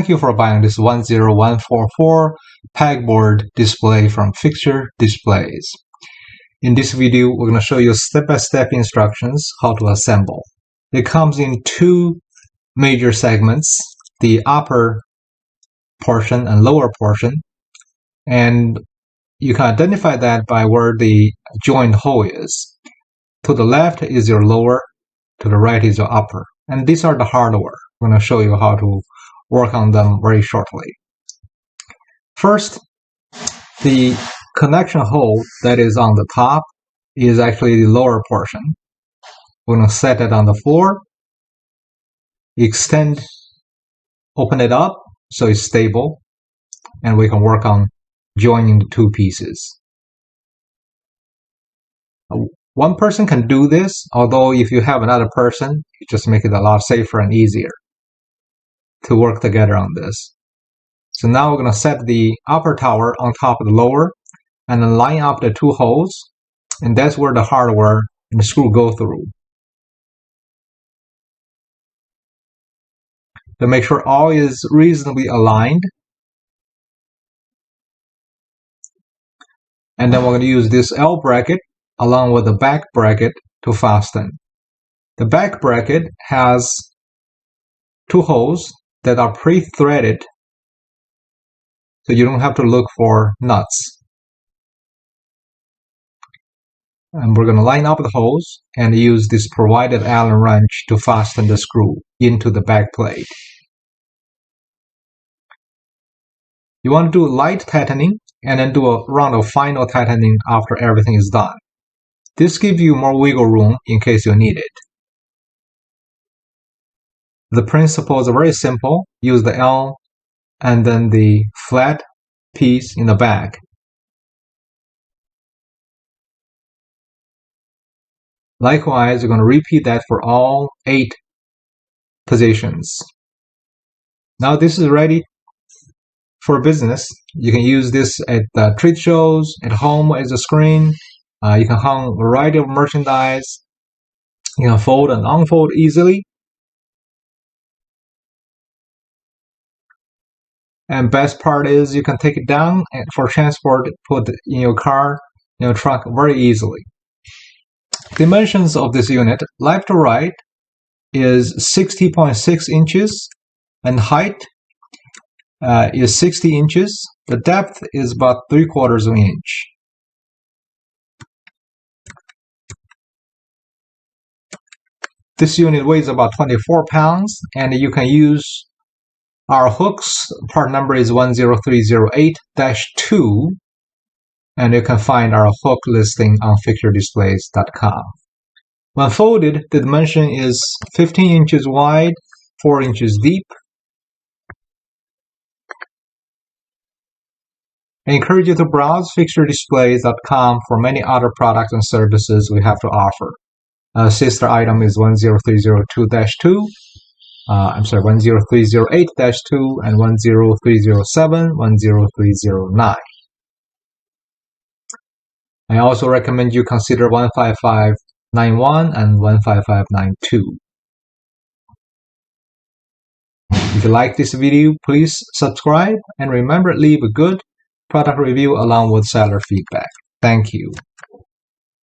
Thank you for buying this 10144 pegboard display from Fixture Displays. In this video, we're going to show you step-by-step instructions how to assemble. It comes in two major segments, the upper portion and lower portion, and you can identify that by where the joint hole is. To the left is your lower, to the right is your upper, and these are the hardware. I'm going to show you how to work on them very shortly. First, the connection hole that is on the top is actually the lower portion. We're going to set it on the floor, open it up so it's stable, and we can work on joining the two pieces. One person can do this, although if you have another person, you just make it a lot safer and easier to work together on this. So now we're going to set the upper tower on top of the lower and then line up the two holes, and that's where the hardware and the screw go through. To make sure all is reasonably aligned. And then we're going to use this L bracket along with the back bracket to fasten. The back bracket has two holes that are pre-threaded, so you don't have to look for nuts. And we're going to line up the holes and use this provided Allen wrench to fasten the screw into the back plate. You want to do light tightening and then do a round of final tightening after everything is done. This gives you more wiggle room in case you need it. The principle is very simple. Use the L and then the flat piece in the back. Likewise, you're going to repeat that for all 8 positions. Now this is ready for business. You can use this at trade shows, at home as a screen. You can hang a variety of merchandise. You can fold and unfold easily. And best part is you can take it down and for transport, put it in your car, in your truck very easily. Dimensions of this unit, left to right, is 60.6 inches, and height is 60 inches. The depth is about 3/4 of an inch. This unit weighs about 24 pounds, and you can use our hooks. Part number is 10308-2, and you can find our hook listing on fixturedisplays.com. When folded, the dimension is 15 inches wide, 4 inches deep. I encourage you to browse fixturedisplays.com for many other products and services we have to offer. Sister item is 10302-2. 10308-2 and 10307, 10309. I also recommend you consider 15591 and 15592. If you like this video, please subscribe and remember, leave a good product review along with seller feedback. Thank you.